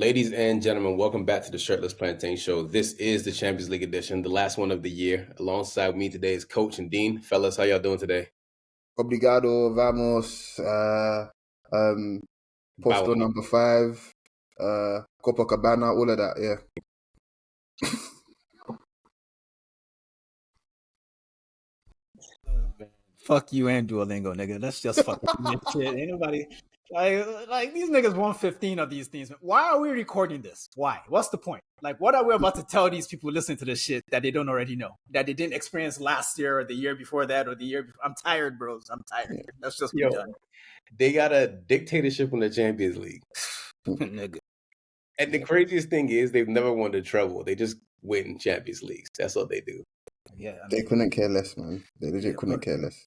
Ladies and gentlemen, welcome back to the Shirtless Plantain Show. This is the Champions League edition, the last one of the year. Alongside me today is Coach and Dean. Fellas, how y'all doing today? Obrigado, vamos, posto number 5, Copacabana, all of that, yeah. Fuck you and Duolingo, nigga. That's just fucking shit. Anybody like these niggas won 15 of these things. Why are we recording this? Why? What's the point? Like, what are we about to tell these people listening to this shit that they don't already know? That they didn't experience last year or the year before that or the year before? I'm tired, bros. I'm tired. That's just me done. They got a dictatorship in the Champions League. Nigga. And the craziest thing is they've never won the treble. They just win Champions Leagues. That's what they do. Yeah, they couldn't care less, man. They legit couldn't care less.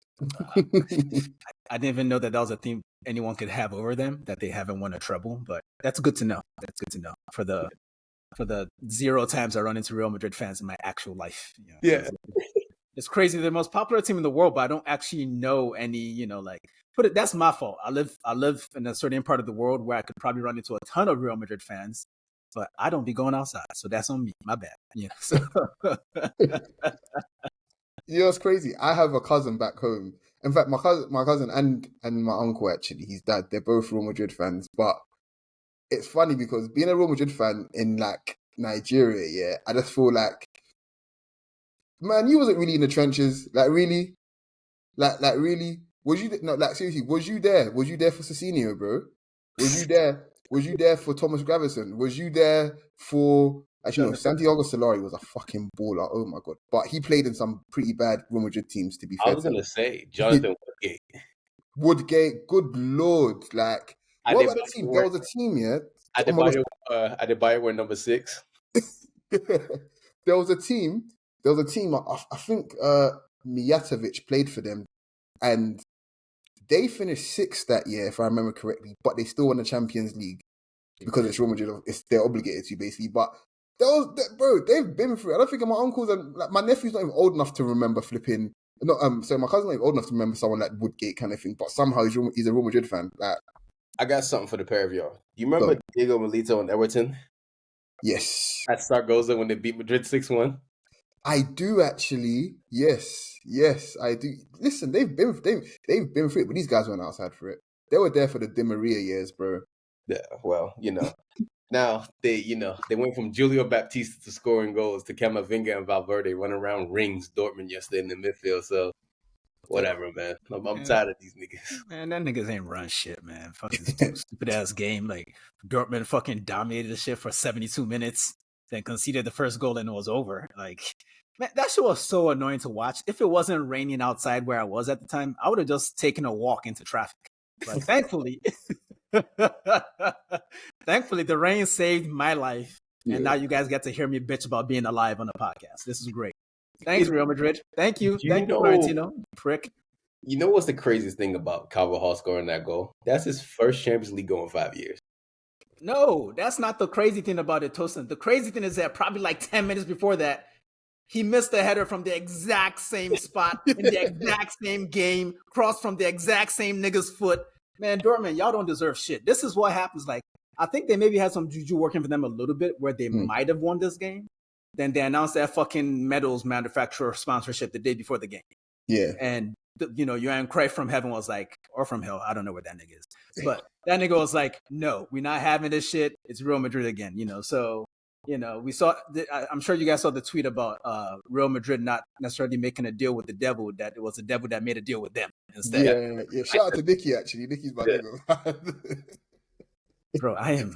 I didn't even know that was a theme anyone could have over them, that they haven't won a treble, but that's good to know. That's good to know for the 0 times I run into Real Madrid fans in my actual life. You know? Yeah. It's crazy. They're the most popular team in the world, but I don't actually know any, that's my fault. I live in a certain part of the world where I could probably run into a ton of Real Madrid fans, but I don't be going outside. So that's on me. My bad. Yeah. So. You know, it's crazy. I have a cousin back home. In fact, my cousin and my uncle, actually, his dad, they're both Real Madrid fans. But it's funny because being a Real Madrid fan in like Nigeria, yeah, I just feel like, man, you wasn't really in the trenches. Like really, like really. Was you seriously? Was you there? Was you there for Cecinio, bro? Was you there? Was you there for Thomas Gravison? Was you there for? Actually, no, Santiago Solari was a fucking baller. Oh my god! But he played in some pretty bad Real Madrid teams. To be fair, I was gonna say Jonathan Woodgate. Woodgate, good lord! Like, what about the team? There was a team, yeah. Adebayo were number 6. There was a team. I think Mijatovic played for them, and they finished 6th that year, if I remember correctly. But they still won the Champions League because it's Real Madrid. They're obligated to, basically. But bro, they've been through it. I don't think my uncles and like my nephew's not even old enough to remember flipping. No, so my cousin's not even old enough to remember someone like Woodgate kind of thing. But somehow he's a Real Madrid fan. Like, I got something for the pair of y'all. You remember Diego Milito and Everton? Yes. At Zaragoza when they beat Madrid 6-1? I do actually. Yes, I do. Listen, they've been through it, but these guys weren't outside for it. They were there for the Di Maria years, bro. Yeah, well, now they went from Julio Baptista to scoring goals to Camavinga and Valverde running around rings Dortmund yesterday in the midfield. So whatever, man. I'm tired of these niggas. Man, that niggas ain't run shit, man. Fucking stupid ass game. Like Dortmund fucking dominated the shit for 72 minutes, then conceded the first goal and it was over. Like, man, that shit was so annoying to watch. If it wasn't raining outside where I was at the time, I would have just taken a walk into traffic. But thankfully, the rain saved my life. And now you guys get to hear me bitch about being alive on the podcast. This is great. Thanks, Real Madrid. Thank you. Thank you, Florentino. Prick. You know what's the craziest thing about Carvajal scoring that goal? That's his first Champions League goal in 5 years. No, that's not the crazy thing about it, Tosin. The crazy thing is that probably like 10 minutes before that, he missed a header from the exact same spot in the exact same game, crossed from the exact same nigga's foot. Man, Dortmund, y'all don't deserve shit. This is what happens. Like, I think they maybe had some juju working for them a little bit where they might have won this game. Then they announced that fucking medals manufacturer sponsorship the day before the game. Yeah. And, Johan Cruyff from heaven was like, or from hell, I don't know where that nigga is. But that nigga was like, no, we're not having this shit. It's Real Madrid again, So, we saw, I'm sure you guys saw the tweet about Real Madrid not necessarily making a deal with the devil, that it was the devil that made a deal with them instead. Yeah. Shout out to Nicky, actually. Nicky's my nigga. Bro, I am.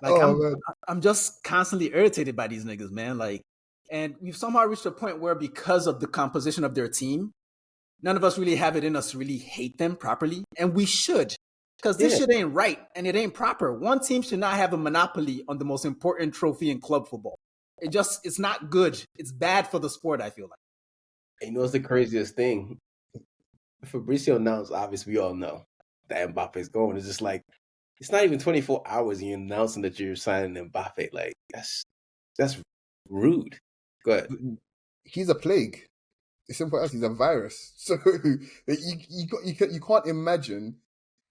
Like, I'm just constantly irritated by these niggas, man. Like, and we've somehow reached a point where because of the composition of their team, none of us really have it in us to really hate them properly. And we should. Because this shit ain't right and it ain't proper. One team should not have a monopoly on the most important trophy in club football. It's not good. It's bad for the sport, I feel like. And you know what's the craziest thing? Fabricio announced, obviously we all know that Mbappe's going. It's just like, it's not even 24 hours and you're announcing that you're signing Mbappe. Like, that's rude. Go ahead. He's a plague. It's simple as he's a virus. So you can't imagine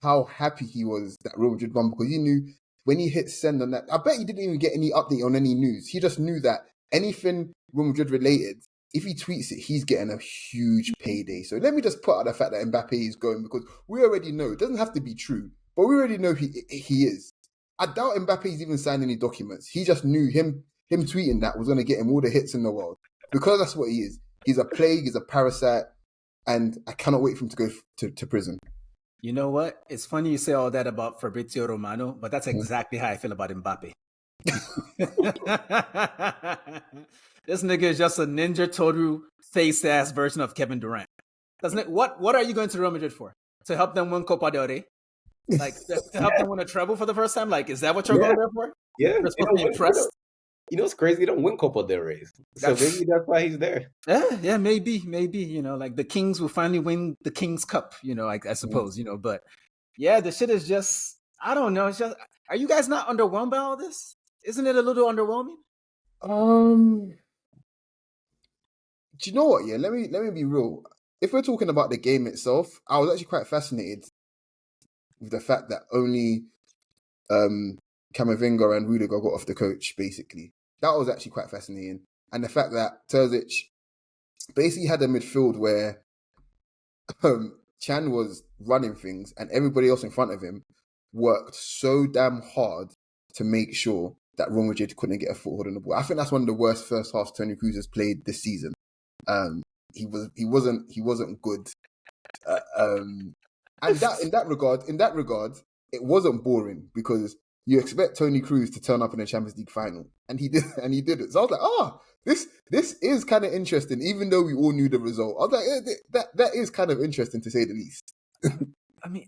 how happy he was that Real Madrid won because he knew when he hit send on that, I bet he didn't even get any update on any news. He just knew that anything Real Madrid related, if he tweets it, he's getting a huge payday. So let me just put out the fact that Mbappe is going, because we already know, it doesn't have to be true, but we already know he is. I doubt Mbappe's even signed any documents. He just knew him tweeting that was going to get him all the hits in the world, because that's what he is. He's a plague, he's a parasite, and I cannot wait for him to go to prison. You know what? It's funny you say all that about Fabrizio Romano, but that's exactly how I feel about Mbappe. This nigga is just a Ninja Toru face ass version of Kevin Durant. Doesn't it? What are you going to Real Madrid for? To help them win Copa del Rey? Like to help them win a treble for the first time? Like, is that what you're going there for? Yeah. You're supposed to be impressed. You know what's crazy? They don't win Copa del Rey. So maybe that's why he's there. Yeah, maybe. You know, like the Kings will finally win the Kings Cup, you know, I suppose, you know, but yeah, the shit is just, I don't know. It's just, are you guys not underwhelmed by all this? Isn't it a little underwhelming? Do you know what? Yeah, let me be real. If we're talking about the game itself, I was actually quite fascinated with the fact that only Camavinga and Rudiger got off the coach, basically. That was actually quite fascinating. And the fact that Terzic basically had a midfield where Chan was running things and everybody else in front of him worked so damn hard to make sure that Real Madrid couldn't get a foothold on the ball. I think that's one of the worst first halves Toni Kroos has played this season. He wasn't good. And that in that regard, it wasn't boring, because you expect Toni Kroos to turn up in the Champions League final, and he did it. So I was like, this is kind of interesting, even though we all knew the result. I was like, that is kind of interesting, to say the least. I mean,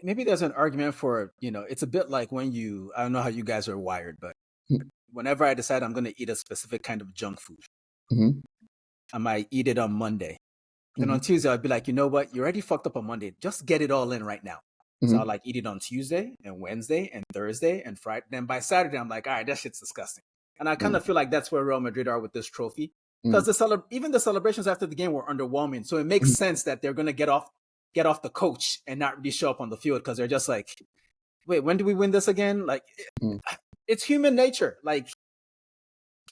maybe there's an argument for, you know, it's a bit like when I don't know how you guys are wired, but whenever I decide I'm going to eat a specific kind of junk food, I might eat it on Monday. Then on Tuesday, I'd be like, you know what? You already fucked up on Monday. Just get it all in right now. So I'll like eat it on Tuesday and Wednesday and Thursday and Friday. Then by Saturday, I'm like, all right, that shit's disgusting. And I kind of feel like that's where Real Madrid are with this trophy. Because even the celebrations after the game were underwhelming. So it makes sense that they're going to get off the coach and not really show up on the field, because they're just like, wait, when do we win this again? Like, it's human nature. Like,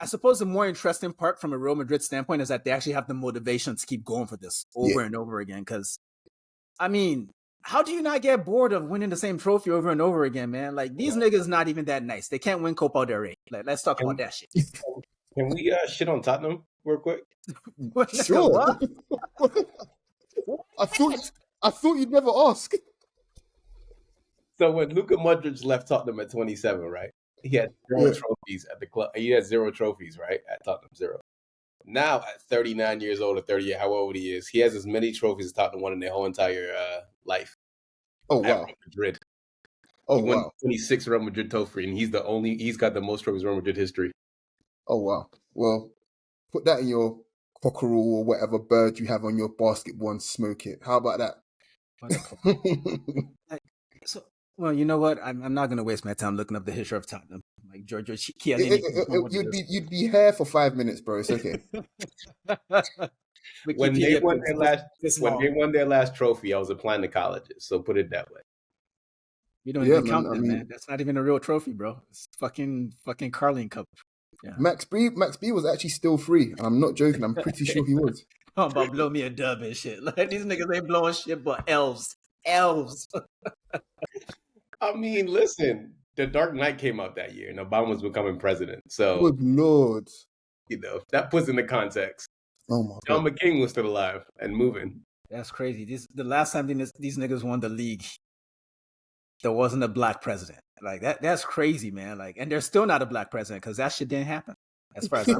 I suppose the more interesting part from a Real Madrid standpoint is that they actually have the motivation to keep going for this over and over again. Because, I mean, how do you not get bored of winning the same trophy over and over again, man? Like, these niggas not even that nice. They can't win Copa del Rey. Like, let's talk about that shit. Can we shit on Tottenham real quick? Sure. I thought you'd never ask. So when Luka Modric left Tottenham at 27, right? He had 0 trophies at the club. He had 0 trophies, right? At Tottenham, 0. Now at 39 years old or 30, how old he is, he has as many trophies as Tottenham won in their whole entire life. Oh wow! Real Madrid. Oh he won wow! 26 Real Madrid trophies, and he's got the most trophies in Real Madrid history. Oh wow! Well, put that in your cockerel or whatever bird you have on your basketball and smoke it. How about that? Well, you know what? I'm not going to waste my time looking up the history of Tottenham. Like Giorgio Chiellini. You'd be here for 5 minutes, bro. It's okay. When they won their last trophy, I was applying to colleges. So put it that way. You don't even count that, man. That's not even a real trophy, bro. It's fucking Carling Cup. Yeah. Max B was actually still free, and I'm not joking. I'm pretty sure he was. Oh, about blow me a dub and shit. Like, these niggas ain't blowing shit but elves. I mean, listen, The Dark Knight came out that year, and Obama was becoming president. So, good Lord, you know, that puts into context. Oh my John God. McCain was still alive and moving. That's crazy. The last time these niggas won the league, there wasn't a black president. Like that's crazy, man. Like, and there's still not a black president because that shit didn't happen. As far as I'm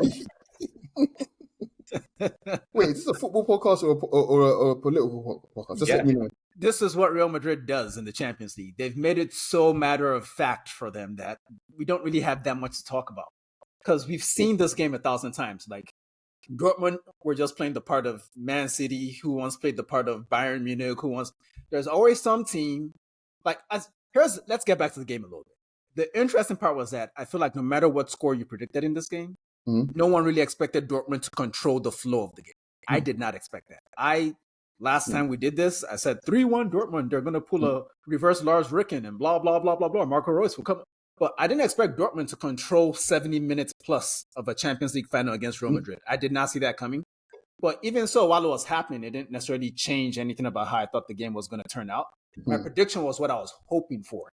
Wait, is this a football podcast or a political podcast? Just let me know. This is what Real Madrid does in the Champions League. They've made it so matter of fact for them that we don't really have that much to talk about because we've seen this game 1,000 times. Like Dortmund were just playing the part of Man City, who once played the part of Bayern Munich, there's always some team. Like let's get back to the game a little bit. The interesting part was that I feel like no matter what score you predicted in this game, no one really expected Dortmund to control the flow of the game. I did not expect that. Last time we did this, I said 3-1 Dortmund. They're going to pull a reverse Lars Ricken and blah, blah, blah, blah, blah. Marco Reus will come. But I didn't expect Dortmund to control 70 minutes plus of a Champions League final against Real Madrid. I did not see that coming. But even so, while it was happening, it didn't necessarily change anything about how I thought the game was going to turn out. My prediction was what I was hoping for.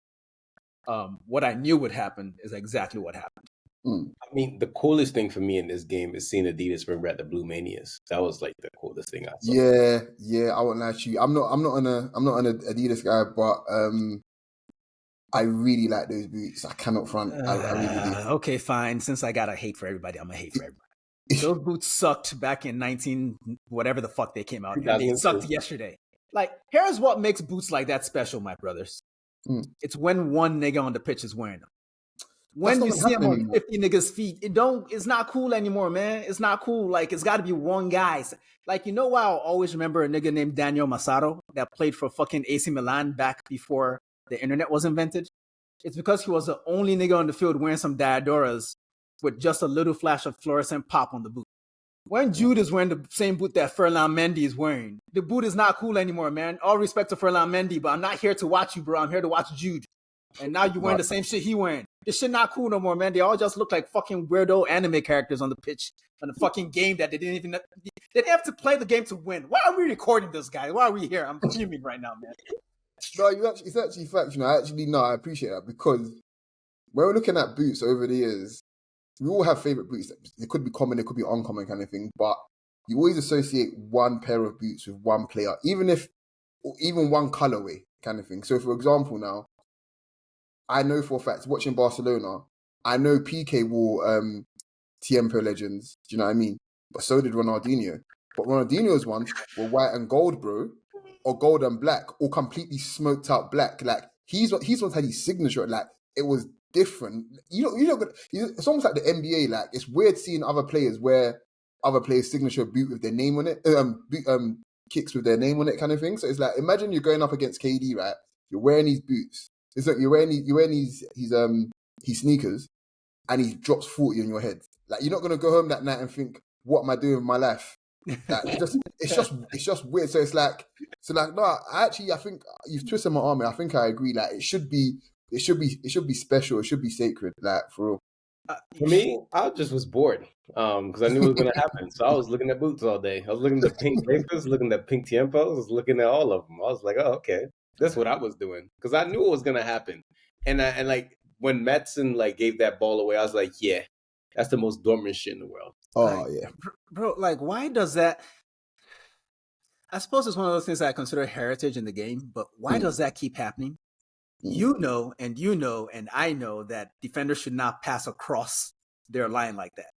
What I knew would happen is exactly what happened. I mean, the coolest thing for me in this game is seeing Adidas bring back the Blue Manias. That was like the coolest thing I saw. Yeah. I won't lie to you. I'm not an Adidas guy, but I really like those boots. I cannot front. I really do. Okay, fine. Since I got a hate for everybody, I'm gonna hate for everybody. Those boots sucked back in 19 whatever the fuck they came out. And they sucked yesterday. Like, here's what makes boots like that special, my brothers. It's when one nigga on the pitch is wearing them. When you see him on 50 niggas' feet, it's not cool anymore, man. It's not cool. Like, it's got to be one guy. Like, you know why I'll always remember a nigga named Daniel Massaro that played for fucking AC Milan back before the internet was invented? It's because he was the only nigga on the field wearing some Diodoras with just a little flash of fluorescent pop on the boot. When Jude is wearing the same boot that Ferland Mendy is wearing, the boot is not cool anymore, man. All respect to Ferland Mendy, but I'm not here to watch you, bro. I'm here to watch Jude. And now you're wearing the same shit he wearing. This shit not cool no more, man. They all just look like fucking weirdo anime characters on the pitch on the fucking game that they didn't have to play the game to win. Why are we recording this, guy? Why are we here? I'm fuming right now, man. No, it's actually facts. I appreciate that, because when we're looking at boots over the years, we all have favorite boots. It could be common, it could be uncommon kind of thing, but you always associate one pair of boots with one player, even one colorway kind of thing. So, for example, now I know for a fact, watching Barcelona, I know PK wore Tiempo Legends. Do you know what I mean? But so did Ronaldinho. But Ronaldinho's ones were white and gold, bro, or gold and black, or completely smoked out black. Like he's ones had his signature. Like it was different. It's almost like the NBA. Like it's weird seeing other players wear other players' signature boot with their name on it, kicks with their name on it, kind of thing. So it's like, imagine you're going up against KD, right? You're wearing these boots. It's like you're wearing his sneakers, and he drops 40 on your head. Like you're not gonna go home that night and think, what am I doing with my life? Like, it's just weird. So it's like no. I think you've twisted my arm. I think I agree. Like it should be special. It should be sacred. Like for real. For me, I just was bored because I knew it was gonna happen. So I was looking at boots all day. I was looking at pink Lakers, looking at pink Tiempos, I was looking at all of them. I was like, oh, okay, that's what I was doing because I knew it was gonna happen. And like when Madsen like gave that ball away, I was like, yeah, that's the most Dortmund shit in the world. Oh like, yeah, bro. Like, why does that? I suppose it's one of those things that I consider heritage in the game, but why does that keep happening? You know, and I know that defenders should not pass across their line like that.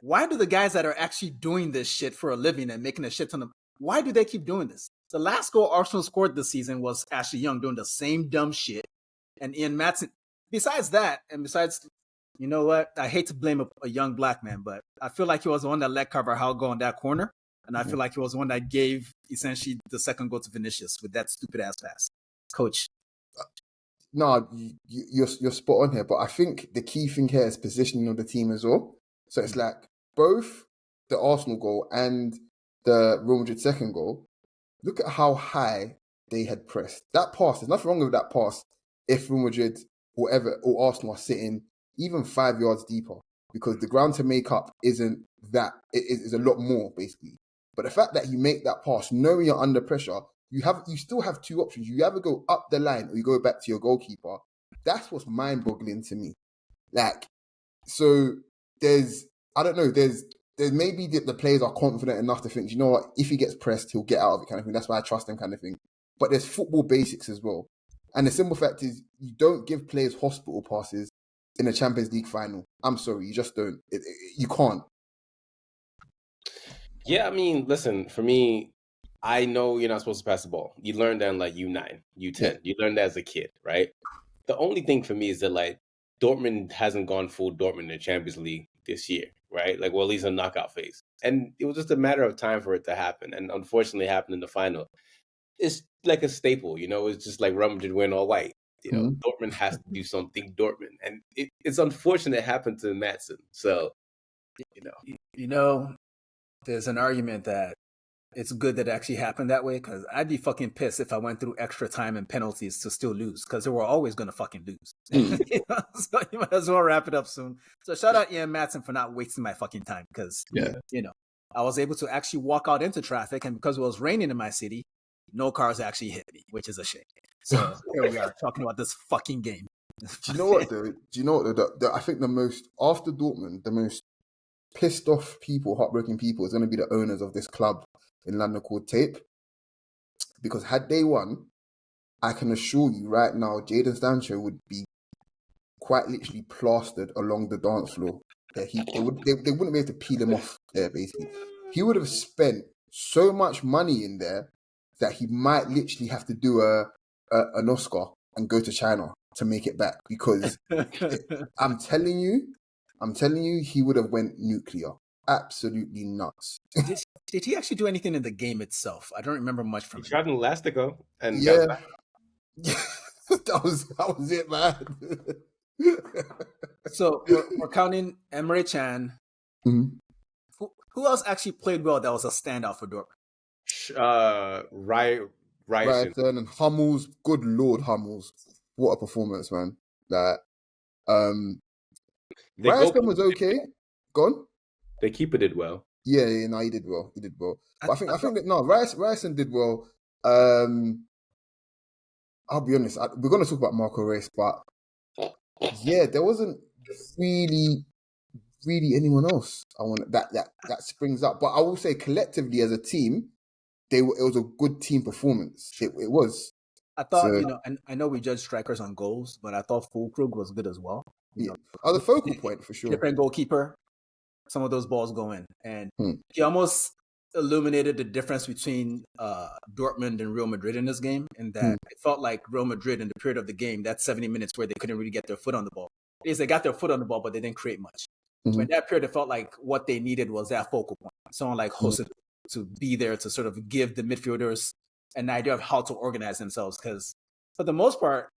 Why do the guys that are actually doing this shit for a living and making a shit ton of, why do they keep doing this? The last goal Arsenal scored this season was Ashley Young doing the same dumb shit. And Ian Madsen, besides that, and besides, you know what? I hate to blame a young black man, but I feel like he was the one that let Carvajal go on that corner. And I feel like he was the one that gave essentially the second goal to Vinicius with that stupid ass pass. Coach. No, you're spot on here, but I think the key thing here is positioning of the team as well. So it's like both the Arsenal goal and the Real Madrid second goal. Look at how high they had pressed. That pass, there's nothing wrong with that pass if Real Madrid or Arsenal are sitting even 5 yards deeper, because the ground to make up isn't that. It is a lot more basically. But the fact that you make that pass, knowing you're under pressure, you still have two options. You either go up the line or you go back to your goalkeeper. That's what's mind-boggling to me. Like, so there's maybe the players are confident enough to think, you know what, if he gets pressed, he'll get out of it kind of thing. That's why I trust him kind of thing. But there's football basics as well. And the simple fact is, you don't give players hospital passes in a Champions League final. I'm sorry, you just don't. You can't. Yeah, I mean, listen, for me, I know you're not supposed to pass the ball. You learned that in like U9, U10. Yeah. You learned that as a kid, right? The only thing for me is that like Dortmund hasn't gone full Dortmund in the Champions League this year, right? Like, well, at least a knockout phase. And it was just a matter of time for it to happen. And unfortunately, it happened in the final. It's like a staple, you know? It's just like Real Madrid win all white. You know, Dortmund has to do something Dortmund. And it's unfortunate it happened to Madsen. So, you know, there's an argument that it's good that it actually happened that way, because I'd be fucking pissed if I went through extra time and penalties to still lose, because they were always going to fucking lose. You know? So you might as well wrap it up soon. So shout out Ian Matson for not wasting my fucking time, because, you know, I was able to actually walk out into traffic, and because it was raining in my city, no cars actually hit me, which is a shame. So here we are talking about this fucking game. Do you know what, though? I think the most, after Dortmund, the most pissed off people, heartbroken people, is going to be the owners of this club in London called Tape. Because had they won, I can assure you right now, Jadon Sancho would be quite literally plastered along the dance floor. Yeah, they wouldn't be able to peel him off there, basically. He would have spent so much money in there that he might literally have to do an Oscar and go to China to make it back, because I'm telling you, he would have went nuclear. Absolutely nuts. Did he actually do anything in the game itself? I don't remember much from He it. shot an Elastico and Yeah, got back. that was it, man. So we're counting Emre Can. Mhm. Who else actually played well that was a standout for Dortmund? Ryerson and Hummels. Good Lord, Hummels. What a performance, man. That Ryerson was okay. Gone? The keeper did well. Yeah, no, he did well. But I think that no, Ryerson did well. I'll be honest. We're going to talk about Marco Reus, but yeah, there wasn't really anyone else I want that springs up. But I will say, collectively as a team, it was a good team performance. It was. I thought, you know, and I know we judge strikers on goals, but I thought Fulkrug was good as well. Yeah, the focal point for sure. Different goalkeeper, some of those balls go in, and he almost illuminated the difference between Dortmund and Real Madrid in this game, in that it felt like Real Madrid in the period of the game, that 70 minutes where they couldn't really get their foot on the ball. They got their foot on the ball, but they didn't create much. So in that period, it felt like what they needed was that focal point, someone like Tosin to be there to sort of give the midfielders an idea of how to organize themselves. Because for the most part,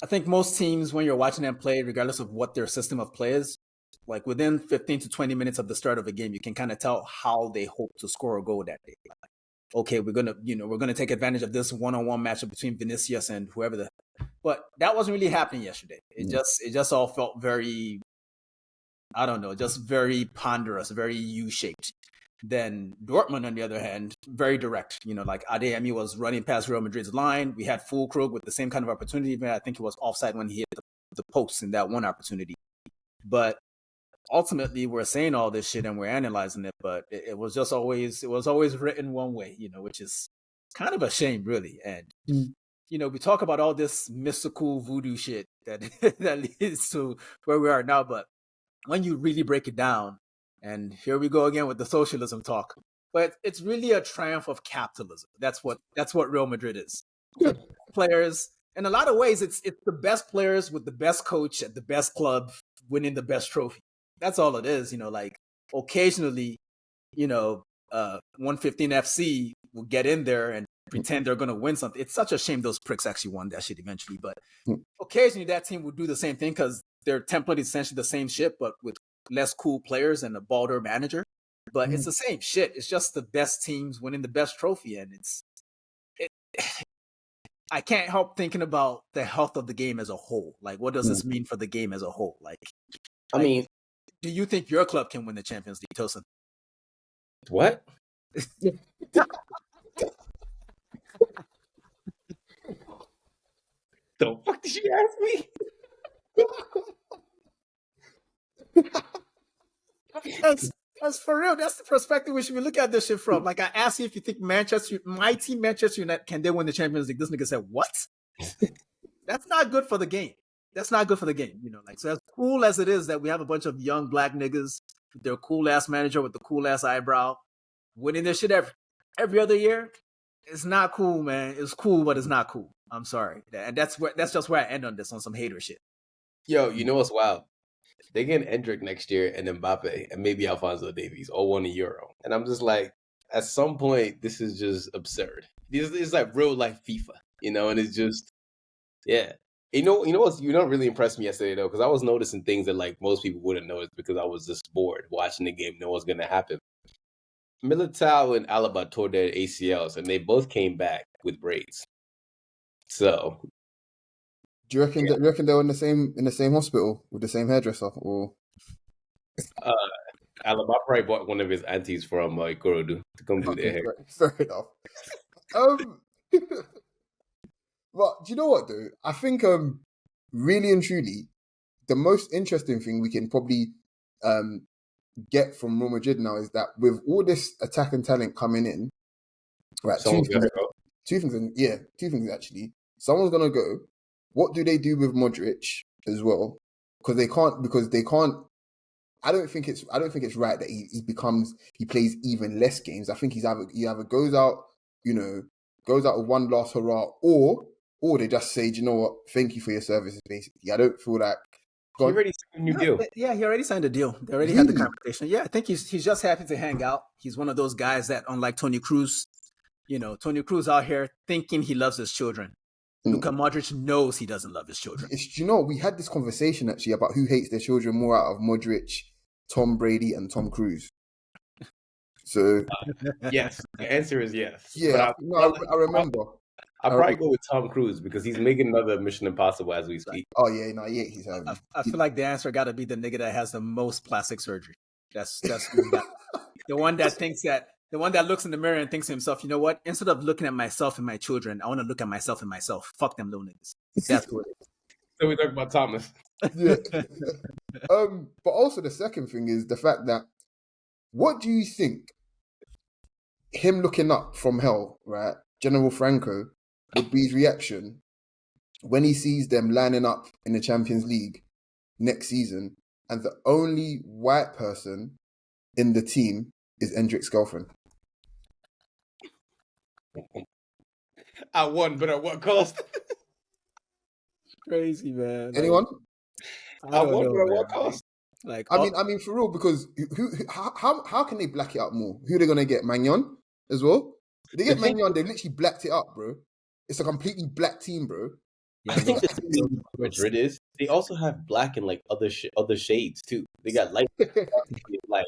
I think most teams, when you're watching them play, regardless of what their system of play is, like within 15 to 20 minutes of the start of a game, you can kind of tell how they hope to score a goal that day. Like, okay, we're gonna take advantage of this one-on-one matchup between Vinicius and whoever but that wasn't really happening yesterday. It just all felt very, I don't know, just very ponderous, very U-shaped. Then Dortmund, on the other hand, very direct. You know, like Adeyemi was running past Real Madrid's line. We had Fulkrug with the same kind of opportunity. I think it was offside when he hit the post in that one opportunity. But ultimately, we're saying all this shit and we're analyzing it, but it was always written one way, you know, which is kind of a shame, really. And you know, we talk about all this mystical voodoo shit that that leads to where we are now, but when you really break it down, and here we go again with the socialism talk, but it's really a triumph of capitalism. That's what Real Madrid is. Players, in a lot of ways, it's the best players with the best coach at the best club winning the best trophy. That's all it is. You know, like occasionally, you know, 115 FC will get in there and pretend they're going to win something. It's such a shame those pricks actually won that shit eventually. But occasionally that team will do the same thing because their template is essentially the same shit, but with less cool players and a balder manager. But it's the same shit. It's just the best teams winning the best trophy. And I can't help thinking about the health of the game as a whole. Like, what does this mean for the game as a whole? Like, I mean, do you think your club can win the Champions League, Tosin? What? The fuck did you ask me? That's for real. That's the perspective we should be looking at this shit from. Like, I asked you if you think my team, Manchester United, can they win the Champions League? This nigga said, what? That's not good for the game. That's not good for the game. You know, like, so as cool as it is that we have a bunch of young black niggas with their cool ass manager with the cool ass eyebrow winning this shit every other year, it's not cool, man. It's cool, but it's not cool. I'm sorry. And that's just where I end on this, on some hater shit. Yo, you know what's wild? They're getting Endrick next year and Mbappe and maybe Alphonso Davies all won a Euro. And I'm just like, at some point, this is just absurd. It's like real life FIFA, you know, and it's just, yeah. You know what really impressed me yesterday though, because I was noticing things that like most people wouldn't notice because I was just bored watching the game, know what's gonna happen. Militao and Alaba tore their ACLs, and they both came back with braids. So, Do you reckon that they're in the same hospital with the same hairdresser, or Alaba probably bought one of his aunties from Ikorodu to come do their hair. fair enough. But do you know what though? I think really and truly, the most interesting thing we can probably get from Real Madrid now is that with all this attack and talent coming in, right? Someone's gotta go. Two things actually. Someone's gonna go. What do they do with Modric as well? Because they can't. I don't think it's right that he plays even less games. I think he either goes out with one last hurrah, or they just say, do you know what? Thank you for your services. Basically, I don't feel like He already signed a new deal. Yeah, he already signed a deal. They already had the conversation. Yeah, I think he's just happy to hang out. He's one of those guys that, unlike Tony Cruz, Tony Cruz out here thinking he loves his children. Luka Modric knows he doesn't love his children. We had this conversation actually about who hates their children more out of Modric, Tom Brady, and Tom Cruise. So yes, the answer is yes. Yeah, I remember. I'll probably go with Tom Cruise because he's making another Mission Impossible as we speak. Oh yeah, he's having. I feel like the answer got to be the nigga that has the most plastic surgery. That's the one that looks in the mirror and thinks to himself, you know what? Instead of looking at myself and my children, I want to look at myself and myself. Fuck them little niggas. That's what it is. So we talk about Thomas. Yeah. But also the second thing is the fact that, what do you think him looking up from hell, right? General Franco would be his reaction when he sees them lining up in the Champions League next season, and the only white person in the team is Endrick's girlfriend. I won, but at what cost? Crazy, man. Anyone? I won, but at what cost? Like, I mean, for real, because how can they black it up more? Who are they gonna get? Magnon as well? If they get Magnon, they literally blacked it up, bro. It's a completely black team, bro. Yeah, I think the thing with Madrid is they also have black and like other shades too. They got light, like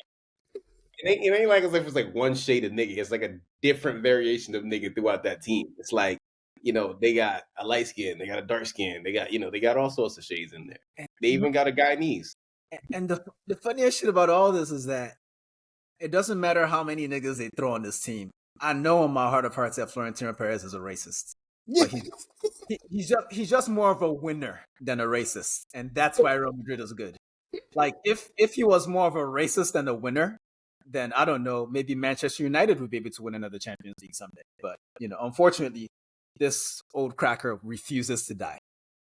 it ain't like as if it's like one shade of nigga. It's like a different variation of nigga throughout that team. It's like, they got a light skin, they got a dark skin, they got all sorts of shades in there. They even got a Guyanese. And the funniest shit about all this is that it doesn't matter how many niggas they throw on this team. I know in my heart of hearts that Florentino Perez is a racist. Yeah. But he's just more of a winner than a racist. And that's why Real Madrid is good. Like, if he was more of a racist than a winner, then I don't know, maybe Manchester United would be able to win another Champions League someday. But, unfortunately, this old cracker refuses to die.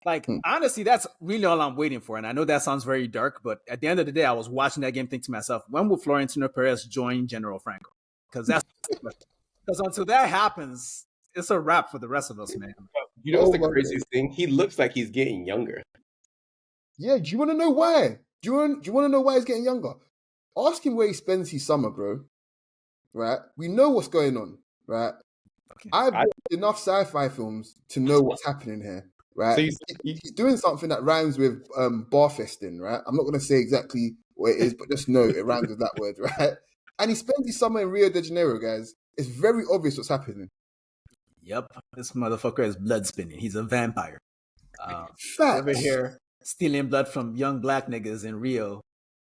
Like, honestly, that's really all I'm waiting for. And I know that sounds very dark, but at the end of the day, I was watching that game thinking to myself, when will Florentino Perez join General Franco? Because until that happens, it's a wrap for the rest of us, man. You know what's the craziest thing? He looks like he's getting younger. Yeah, do you want to know why? Do you want to know why he's getting younger? Ask him where he spends his summer, bro. Right? We know what's going on, right? Okay. I've watched enough sci-fi films to know what's happening here, right? So he's doing something that rhymes with barfesting, right? I'm not going to say exactly what it is, but just know it rhymes with that word, right? And he spends his summer in Rio de Janeiro, guys. It's very obvious what's happening. Yep, this motherfucker is blood spinning. He's a vampire. Facts. Over here, stealing blood from young black niggas in Rio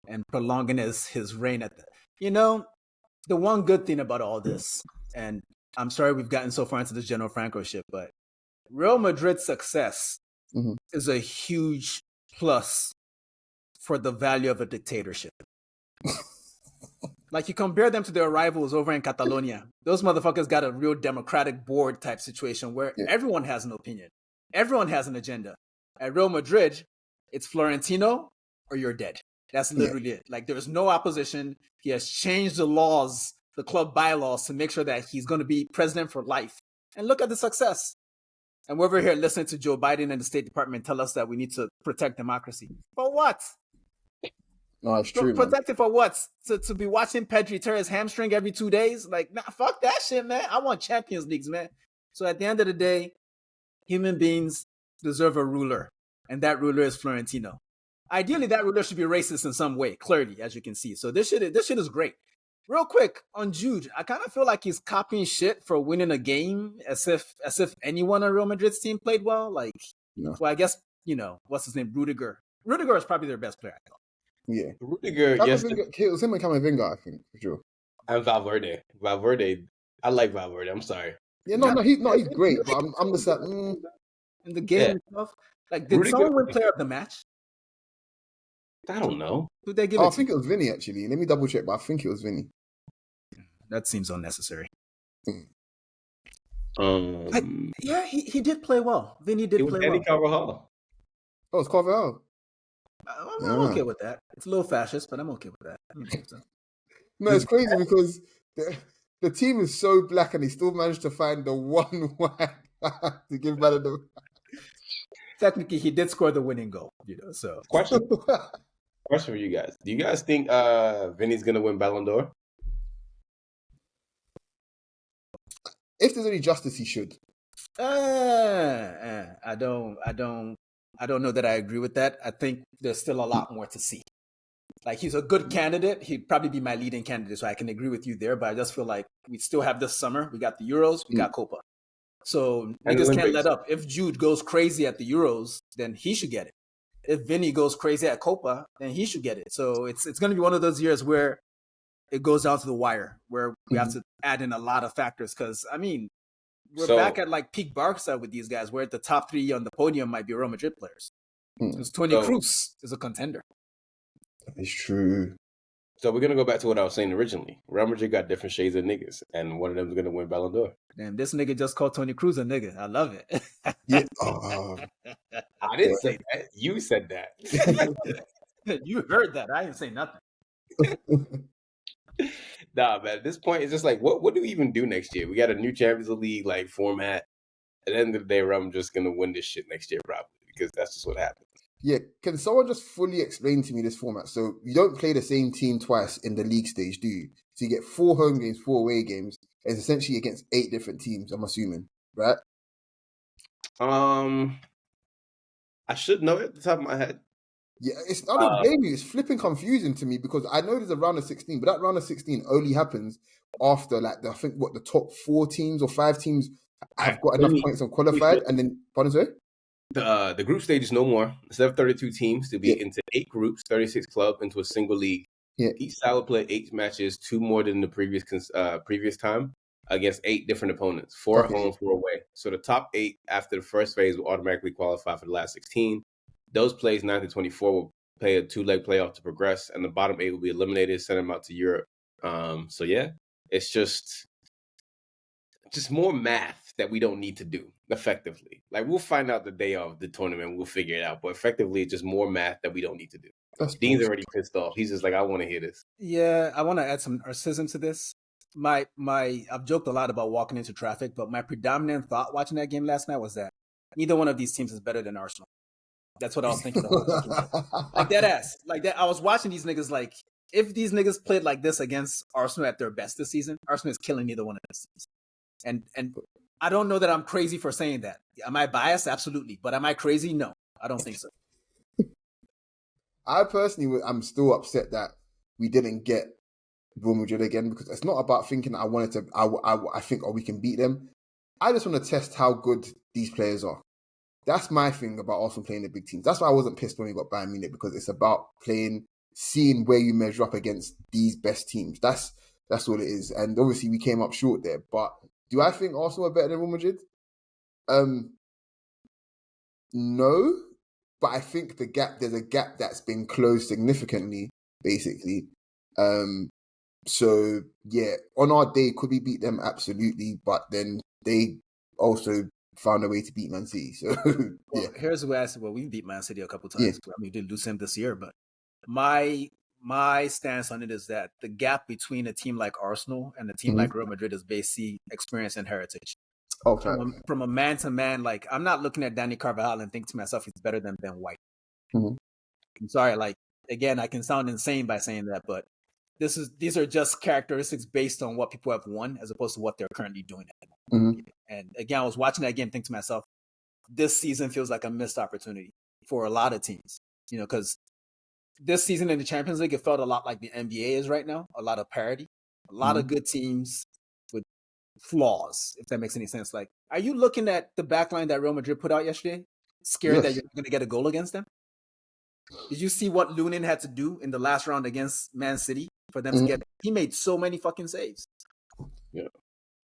and prolonging his reign at the one good thing about all this, and I'm sorry we've gotten so far into this General Franco shit, but Real Madrid's success is a huge plus for the value of a dictatorship. Like, you compare them to their rivals over in Catalonia. Those motherfuckers got a real democratic board type situation where everyone has an opinion. Everyone has an agenda. At Real Madrid, it's Florentino or you're dead. That's literally it. Like, there's no opposition. He has changed the laws, the club bylaws, to make sure that he's going to be president for life. And look at the success. And we're over here listening to Joe Biden and the State Department tell us that we need to protect democracy. For what? No, it's true. Protected for what? To be watching Pedri tear his hamstring every 2 days? Like, nah, fuck that shit, man. I want Champions Leagues, man. So at the end of the day, human beings deserve a ruler. And that ruler is Florentino. Ideally, that ruler should be racist in some way, clearly, as you can see. So this shit is great. Real quick on Jude, I kind of feel like he's copying shit for winning a game as if anyone on Real Madrid's team played well. Like, No. well, I guess what's his name, Rudiger. Rudiger is probably their best player. I thought. Yeah. Rudiger, yes, It was him and Camavinga, I think, for sure. and Valverde. Valverde, I like Valverde. I'm sorry. Yeah, he's great, but I'm just like, in the game and stuff. Like, did Rudiger- someone win player of the match? I don't know. Who'd they give I it to? think it was Vinny, actually. Let me double check, but I think it was Vinny. That seems unnecessary. Um, Yeah, he did play well. Vinny did it was play Danny well. Carvajal. Oh, it's Carvalho. I'm okay with that. It's a little fascist, but I'm okay with that. No, it's crazy because the team is so black and they still managed to find the one white to give Ballon d'Or. Technically, he did score the winning goal, so. Question for you guys. Do you guys think Vinny's going to win Ballon d'Or? If there's any justice, he should. I don't know that I agree with that. I think there's still a lot more to see. Like, he's a good candidate. He'd probably be my leading candidate, so I can agree with you there. But I just feel like we still have this summer. We got the Euros, we got Copa. So niggas can't let up. If Jude goes crazy at the Euros, then he should get it. If Vinny goes crazy at Copa, then he should get it. So it's going to be one of those years where it goes down to the wire, where we have to add in a lot of factors. Because, I mean, we're back at like peak Barca with these guys, where the top three on the podium might be Real Madrid players. Because Toni Kroos is a contender. It's true. So we're going to go back to what I was saying originally. Real Madrid got different shades of niggas, and one of them is going to win Ballon d'Or. Damn, this nigga just called Toni Kroos a nigga. I love it. Yeah. I didn't say that. You said that. You heard that. I didn't say nothing. Nah, man. At this point, it's just like, what do we even do next year? We got a new Champions League like format. At the end of the day, I'm just going to win this shit next year, probably, because that's just what happens. Yeah, can someone just fully explain to me this format? So you don't play the same team twice in the league stage, do you? So you get 4 home games, 4 away games. It's essentially against 8 different teams, I'm assuming, right? I should know it at the top of my head. Yeah, I don't blame you. It's flipping confusing to me because I know there's a round of 16, but that round of 16 only happens after like I think the top 4 teams or 5 teams have got enough points and qualified, and then pardon, sorry? The group stage is no more. Instead of 32 teams, to be into 8 groups, 36 clubs into a single league. Yeah. Each side will play 8 matches, 2 more than the previous time, against 8 different opponents, 4 at home, 4 away. So the top 8 after the first phase will automatically qualify for the last 16. Those plays 9 to 24 will play a 2-leg playoff to progress, and the bottom 8 will be eliminated, send them out to Europe. So yeah, it's just more math that we don't need to do effectively. Like, we'll find out the day of the tournament, we'll figure it out. But effectively, it's just more math that we don't need to do. Dean's already pissed off. He's just like, I want to hear this. Yeah, I want to add some narcissism to this. I've joked a lot about walking into traffic, but my predominant thought watching that game last night was that neither one of these teams is better than Arsenal. That's what I was thinking the whole fucking game. Like, that ass. Like that. I was watching these niggas like, if these niggas played like this against Arsenal at their best this season, Arsenal is killing neither one of these teams. And I don't know that I'm crazy for saying that. Am I biased? Absolutely. But am I crazy? No, I don't think so. I personally, I'm still upset that we didn't get Real Madrid again because it's not about thinking I think, we can beat them. I just want to test how good these players are. That's my thing about Arsenal playing the big teams. That's why I wasn't pissed when we got Bayern Munich, because it's about seeing where you measure up against these best teams. That's all it is. And obviously we came up short there, but do I think Arsenal are better than Real Madrid? No, but I think there's a gap that's been closed significantly, basically. So yeah, on our day, could we beat them? Absolutely. But then they also found a way to beat Man City. So yeah. Here's the way I said, we beat Man City a couple times. Yeah. I mean, we didn't lose him this year, but my stance on it is that the gap between a team like Arsenal and a team like Real Madrid is basically experience and heritage. Okay. From a man to man, like, I'm not looking at Danny Carvajal and think to myself he's better than Ben White. Mm-hmm. I'm sorry, like, again, I can sound insane by saying that, but these are just characteristics based on what people have won as opposed to what they're currently doing. Mm-hmm. And again, I was watching that game, think to myself, this season feels like a missed opportunity for a lot of teams, because this season in the Champions League, it felt a lot like the NBA is right now, a lot of parity. A lot of good teams with flaws, if that makes any sense. Like, are you looking at the backline that Real Madrid put out yesterday, scared that Yes. you're going to get a goal against them? Did you see what Lunin had to do in the last round against Man City for them to get? He made so many fucking saves. Yeah.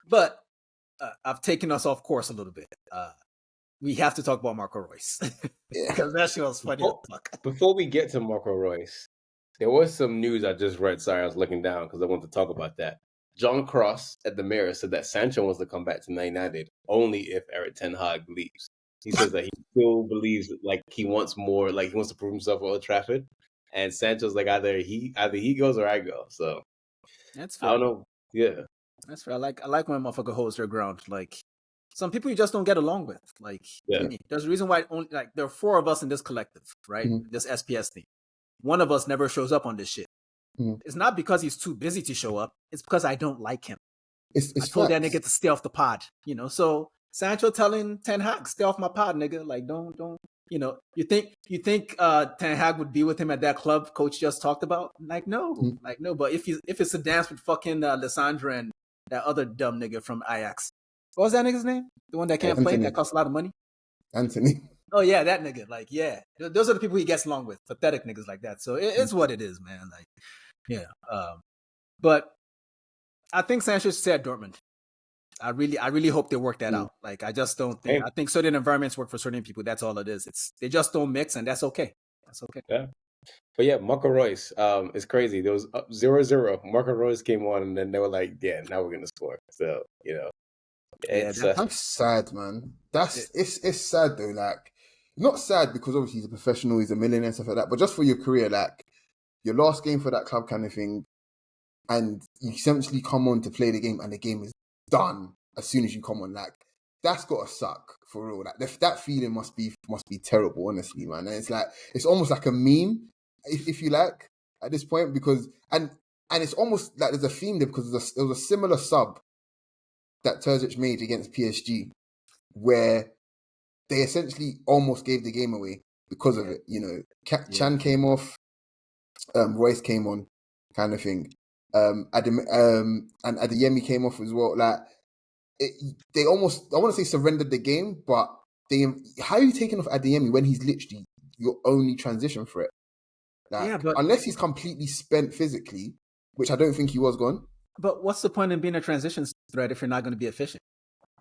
But I've taken us off course a little bit. We have to talk about Marco Reus because that shit was funny as fuck. Before we get to Marco Reus, there was some news I just read. Sorry, I was looking down because I wanted to talk about that. John Cross at the Mirror said that Sancho wants to come back to Man United only if Eric Ten Hag leaves. He says that he still believes like he wants more, like he wants to prove himself at Old Trafford. And Sancho's like either he goes or I go. So that's fair. I don't know. Yeah, that's fair. I like when a motherfucker holds their ground. Like some people you just don't get along with. Like there's a reason why only like there are 4 of us in this collective, right? This SPS thing. One of us never shows up on this shit. It's not because he's too busy to show up. It's because I don't like him. I told that nigga to stay off the pod, you know. So Sancho telling Ten Hag, stay off my pod, nigga. Like don't, you know. You think Ten Hag would be with him at that club coach just talked about? Like no. But if it's a dance with fucking Lissandra and that other dumb nigga from Ajax, what was that nigga's name? The one that can't play that costs a lot of money. Anthony. Oh yeah, that nigga. Like yeah, those are the people he gets along with. Pathetic niggas like that. So it's what it is, man. Like yeah. But I think Sancho should stay at Dortmund. I really hope they work that out. Like I just don't think. I think certain environments work for certain people. That's all it is. They just don't mix, and that's okay. That's okay. Yeah. But yeah, Marco Reus, it's crazy. There was 0-0. Marco Reus came on, and then they were like, "Yeah, now we're gonna score." So you know, that's sad, man. It's sad though. Like, not sad because obviously he's a professional, he's a millionaire and stuff like that. But just for your career, like your last game for that club kind of thing, and you essentially come on to play the game, and the game is done as soon as you come on. Like that's gotta suck for real. Like that feeling must be terrible, honestly, man. And it's like it's almost like a meme, if you like, at this point, because and it's almost like there's a theme there because there was a similar sub that Terzic made against PSG, where they essentially almost gave the game away because of it. You know, Chan came off, Royce came on, kind of thing. And Adeyemi came off as well. Like they almost, I want to say surrendered the game, but how are you taking off Adeyemi when he's literally your only transition threat? Like, but unless he's completely spent physically, which I don't think he was gone. But what's the point in being a transition threat if you're not going to be efficient?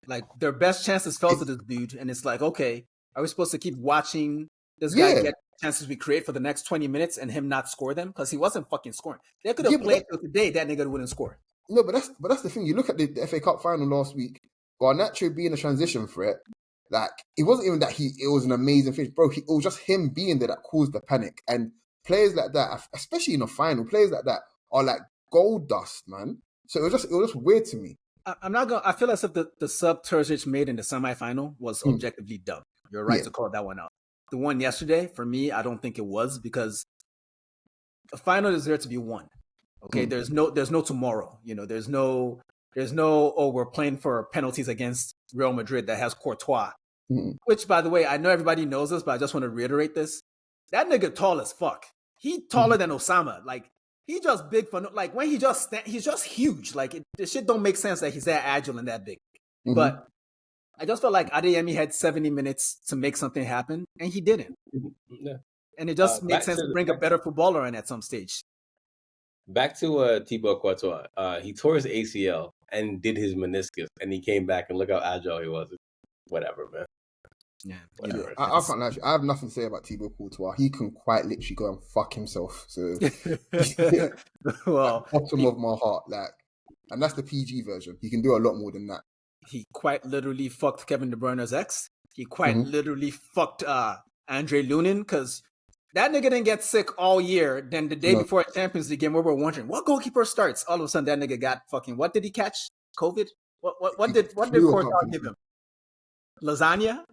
Like their best chances fell to this dude, and it's like, okay, are we supposed to keep watching this guy get chances we create for the next 20 minutes and him not score them? Because he wasn't fucking scoring. They could have played till today, that nigga wouldn't score. No, but that's the thing. You look at the FA Cup final last week, Garnacho being a transition threat, like it wasn't even that it was an amazing finish, bro. It was just him being there that caused the panic. And players like that, especially in a final, players like that are like gold dust, man. So it was just weird to me. I'm not gonna. I feel as if the sub Terzic made in the semifinal was objectively dumb. You're right to call that one out. The one yesterday, for me, I don't think it was because the final is there to be won. Okay, there's no tomorrow. You know, there's no. Oh, we're playing for penalties against Real Madrid that has Courtois. Which, by the way, I know everybody knows this, but I just want to reiterate this. That nigga tall as fuck. He taller than Osama. Like. He just big for like when he's just huge. Like the shit don't make sense that he's that agile and that big. But I just felt like Adeyemi had 70 minutes to make something happen, and he didn't. Yeah. And it just makes sense to bring a better footballer in at some stage. Back to Thibaut Courtois. He tore his ACL and did his meniscus, and he came back and look how agile he was. Whatever, man. Yeah, whatever. I can't lie. I have nothing to say about Thibaut Courtois. He can quite literally go and fuck himself. So, well, bottom of my heart, like, and that's the PG version. He can do a lot more than that. He quite literally fucked Kevin De Bruyne's ex. He quite literally fucked Andre Lunin because that nigga didn't get sick all year. Then the day before a Champions League game, we were wondering what goalkeeper starts. All of a sudden, that nigga got fucking. What did he catch? COVID. What did Courtois give him? Lasagna.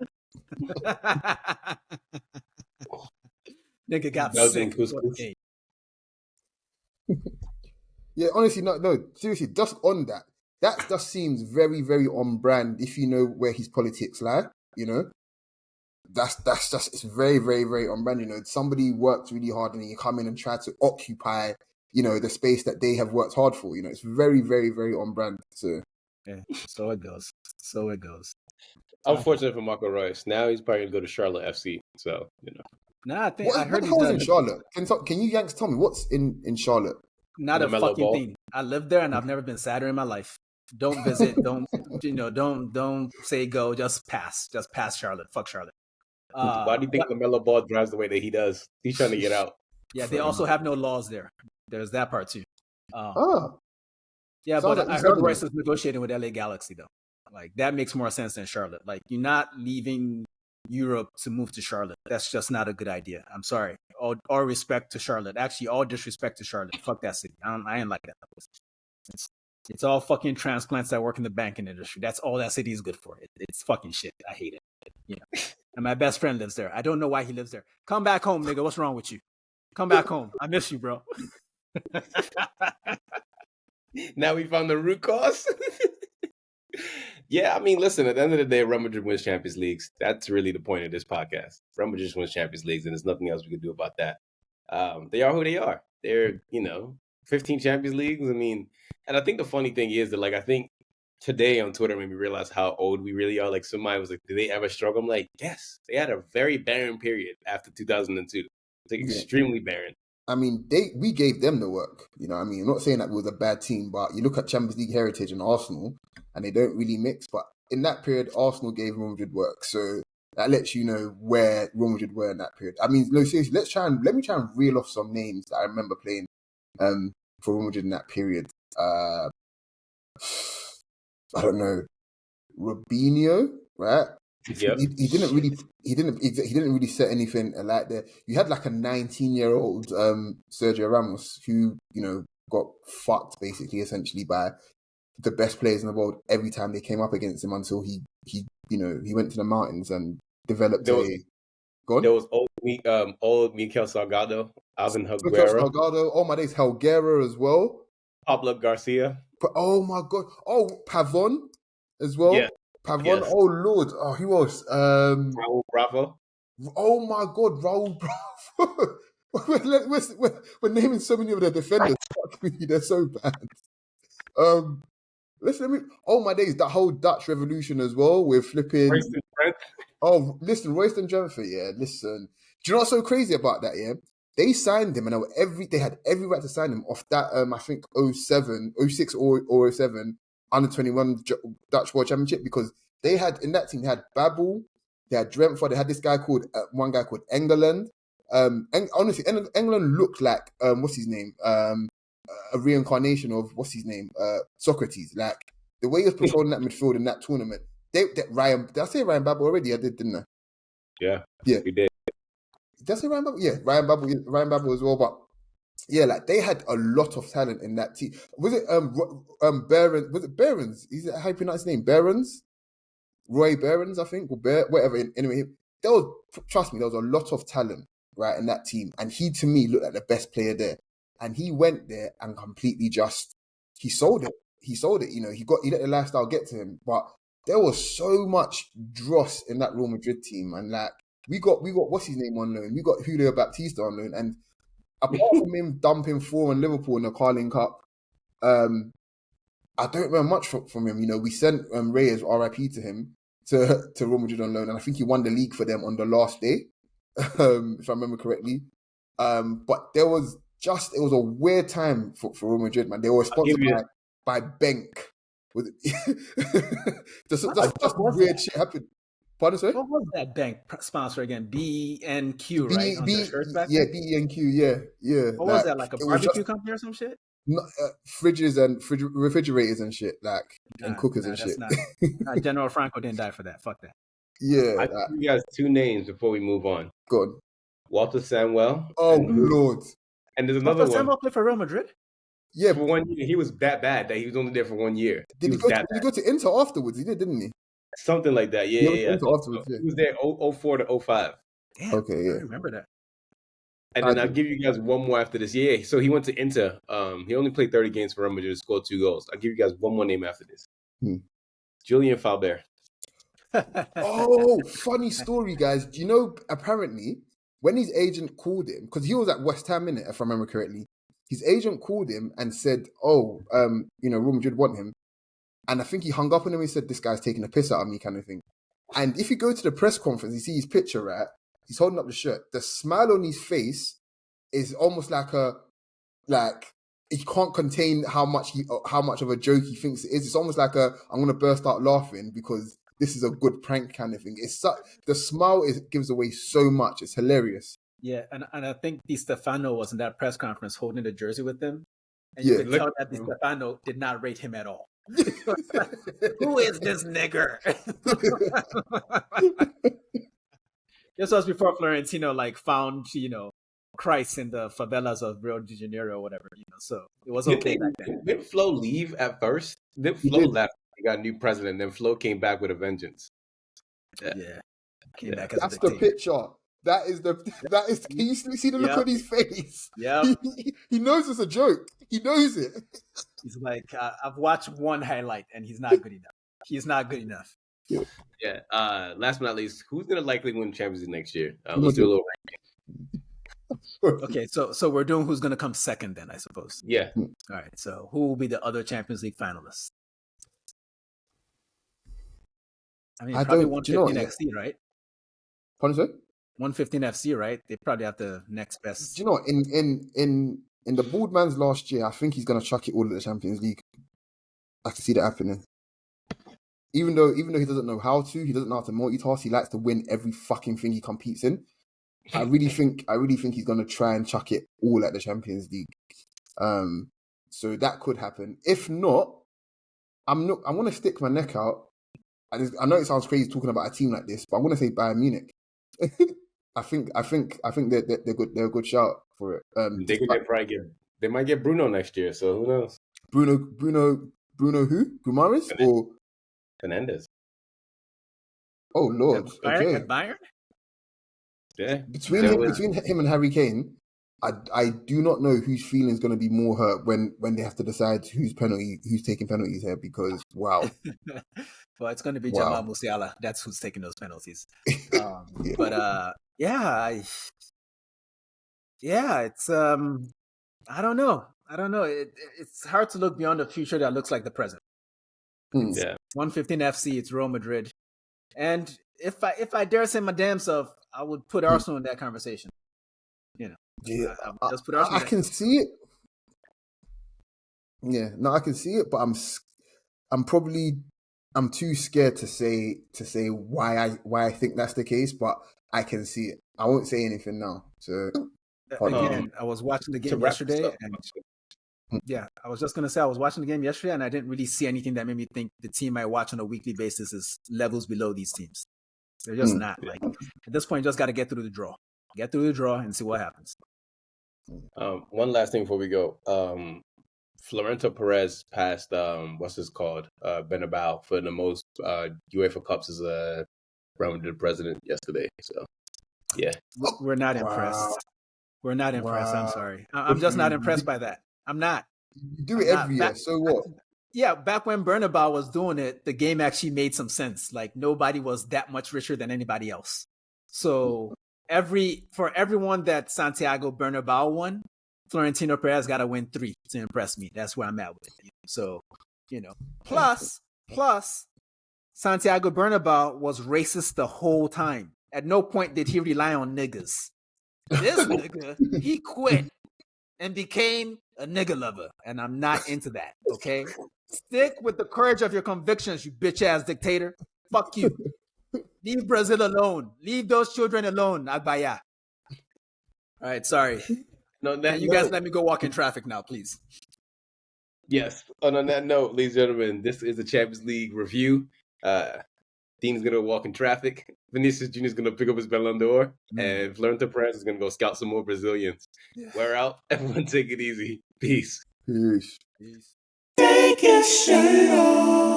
Nigga got sick. Yeah, honestly, no, seriously, just on that just seems very, very on brand. If you know where his politics lie, you know, that's just it's very, very, very on brand. You know, somebody worked really hard and you come in and try to occupy the space that they have worked hard for. It's very, very, very on brand. So Yeah, so it goes. So it goes. Unfortunate for Marco Reus. Now he's probably going to go to Charlotte FC. So, No, I think I what heard the he's hell is in Charlotte? Can you Yanks tell me what's in Charlotte? not a LaMelo fucking Ball. thing. I lived there and I've never been sadder in my life. Don't visit. Don't don't say go. Just pass. Just pass Charlotte. Fuck Charlotte. Why do you think LaMelo Ball drives the way that he does? He's trying to get out. Yeah, they also have no laws there. There's that part too. Yeah, Sounds but like I East heard London. Royce is negotiating with LA Galaxy though. Like that makes more sense than Charlotte. Like you're not leaving Europe to move to Charlotte. That's just not a good idea. I'm sorry. All respect to Charlotte. Actually, all disrespect to Charlotte. Fuck that city. I ain't like that. It's all fucking transplants that work in the banking industry. That's all that city is good for. It's fucking shit. I hate it. And my best friend lives there. I don't know why he lives there. Come back home, nigga. What's wrong with you? Come back home. I miss you, bro. Now we found the root cause. Yeah, I mean, listen, at the end of the day, Real Madrid wins Champions Leagues. That's really the point of this podcast. Real Madrid wins Champions Leagues, and there's nothing else we can do about that. They are who they are. They're, 15 Champions Leagues. I mean, and I think the funny thing is that, like, I think today on Twitter made me realize how old we really are. Like, somebody was like, did they ever struggle? I'm like, yes. They had a very barren period after 2002. It's like extremely barren. I mean, we gave them the work. I'm not saying that we was a bad team, but you look at Champions League heritage and Arsenal, and they don't really mix. But in that period, Arsenal gave Real Madrid work, so that lets you know where Real Madrid were in that period. I mean, no, seriously, let me try and reel off some names that I remember playing for Real Madrid in that period. I don't know, Robinho, right? Yep. He didn't really set anything like that. You had like a 19-year-old Sergio Ramos who got fucked basically essentially by the best players in the world every time they came up against him until he went to the mountains and developed There was old Mikel Salgado, Alvin Helguera, Salgado. Oh my days, Helguera as well. Pablo Garcia. Oh my god. Oh, Pavon as well. Yeah. Pavon. Yes. Oh lord. Oh, he was. Raul Bravo. Oh my god, Raul Bravo. We're naming so many of their defenders. They're so bad. Oh my days, that whole Dutch revolution as well. We're flipping. Royston Trent. Oh, listen, Royston Trent. Yeah, listen. Do you know what's so crazy about that? Yeah, they signed him, and they had every right to sign him off that. I think 06 or 07 under 21 Dutch World Championship, because they had in that team they had Babel, they had Drentford, they had this guy called one guy called England. Honestly, England looked like what's his name? A reincarnation of Socrates. Like the way he was patrolling that midfield in that tournament. Did I say Ryan Babel already? I did, didn't I? Yeah, you did. Did I say Ryan Babel? Yeah, Ryan Babel as well. But yeah, like they had a lot of talent in that team. Was it Behrens? Was it Behrens? Is it how you pronounce his name? Behrens? Roy Behrens, I think, or whatever. Anyway, trust me, there was a lot of talent right in that team, and he to me looked like the best player there. And he went there and completely he sold it. He sold it. He let the lifestyle get to him. But there was so much dross in that Real Madrid team, and like we got what's his name on loan? We got Julio Baptista on loan, and apart from him dumping 4 on Liverpool in the Carling Cup, I don't remember much from him. We sent Reyes RIP to him to Real Madrid on loan, and I think he won the league for them on the last day, if I remember correctly. But it was a weird time for Real Madrid, man. They were sponsored by Bank. Just weird shit happened. Pardon, sorry? What was that bank sponsor again? BNQ, right? On their shirts back yeah, then? BNQ, yeah. What was that, like a barbecue company or some shit? Fridges and refrigerators and shit, and cookers and shit. General Franco didn't die for that. Fuck that. Yeah. I give you guys 2 names before we move on. Go on. Walter Samuel. Oh, Lord. And there's another one. Samuel played for Real Madrid? Yeah, for 1 year. He was that bad that he was only there for 1 year. Did he go to Inter afterwards? He did, didn't he? Something like that. Yeah. He was there 04 to 05. Damn, okay, yeah. I remember that. And then I'll give you guys one more after this. Yeah, so he went to Inter. He only played 30 games for Real Madrid, scored 2 goals. I'll give you guys one more name after this. Julian Faubert. Oh, funny story, guys. Do you know, apparently, when his agent called him, because he was at West Ham, innit, if I remember correctly, His agent called him and said, "Oh, Real Madrid want him." And I think he hung up on him and said, "This guy's taking a piss out of me," kind of thing. And if you go to the press conference, you see his picture, right? He's holding up the shirt. The smile on his face is almost like he can't contain how much of a joke he thinks it is. It's almost like I'm gonna burst out laughing because this is a good prank kind of thing. The smile gives away so much. It's hilarious. Yeah, and I think Di Stefano was in that press conference holding the jersey with him, and you could tell that Di Stefano did not rate him at all. Who is this nigger? This was before Florentino found Christ in the favelas of Rio de Janeiro or whatever, so it was okay back then. Didn't Flo leave at first? Flo left, he got a new president, then Flo came back with a vengeance. Yeah. Came back as That's the picture. That is can you see the look on his face? Yeah. He knows it's a joke. He knows it. He's like, I've watched one highlight and he's not good enough. He's not good enough. Yeah. Last but not least, who's gonna likely win Champions League next year? Let's do a little ranking. Okay, so we're doing who's gonna come second then, I suppose. Yeah. All right. So who will be the other Champions League finalists? I mean, probably 115 FC, right? Pardon, sir? 115 FC, right? They probably have the next best. Do you know, in the bald man's last year, I think he's gonna chuck it all at the Champions League. I can see that happening. Even though he doesn't know how to, he doesn't know how to multitask. He likes to win every fucking thing he competes in. I really think he's gonna try and chuck it all at the Champions League. So that could happen. If not, I'm gonna stick my neck out. I know it sounds crazy talking about a team like this, but I'm gonna say Bayern Munich. I think they're good. They're a good shout for it. They might get Bruno next year, so who knows? Bruno who? Guimaraes or Fernandes? Oh Lord! Okay. At Bayern? Yeah. Between him and Harry Kane, I do not know whose feelings going to be more hurt when they have to decide who's taking penalties here, because wow. Well, it's going to be Jamal Musiala. That's who's taking those penalties. But it's I don't know. It's hard to look beyond the future that looks like the present. Yeah. 115 FC. It's Real Madrid, and if I dare say my damn self, I would put Arsenal in that conversation. Yeah, just put Arsenal. I can see it. Yeah, no, I can see it, but I'm too scared to say why I think that's the case, but I can see it. I won't say anything now. So again, I was watching the game yesterday, and I was just gonna say I was watching the game yesterday, and I didn't really see anything that made me think the team I watch on a weekly basis is levels below these teams. They're just not. Like at this point, you just got to get through the draw. Get through the draw and see what happens. One last thing before we go. Florentino Perez passed what's this called? Bernabeu for the most UEFA Cups as a Real Madrid president yesterday. So yeah. We're not impressed. We're not impressed. I'm sorry. I'm just not impressed by that. I'm not. You do it every year, so what? Yeah, back when Bernabeu was doing it, the game actually made some sense. Like nobody was that much richer than anybody else. So for everyone that Santiago Bernabeu won, Florentino Perez got to win 3 to impress me. That's where I'm at with it. So, plus Santiago Bernabeu was racist the whole time. At no point did he rely on niggas. This nigga, he quit and became a nigga lover. And I'm not into that, okay? Stick with the courage of your convictions, you bitch-ass dictator. Fuck you. Leave Brazil alone. Leave those children alone, Agbaya. All right, sorry. You guys let me go walk in traffic now, please. Yes. And on that note, ladies and gentlemen, this is the Champions League review. Deen is going to walk in traffic. Vinicius Jr. is going to pick up his Ballon d'Or. And Florentino Perez is going to go scout some more Brazilians. Yeah. We're out. Everyone take it easy. Peace. Peace. Take your shirt off.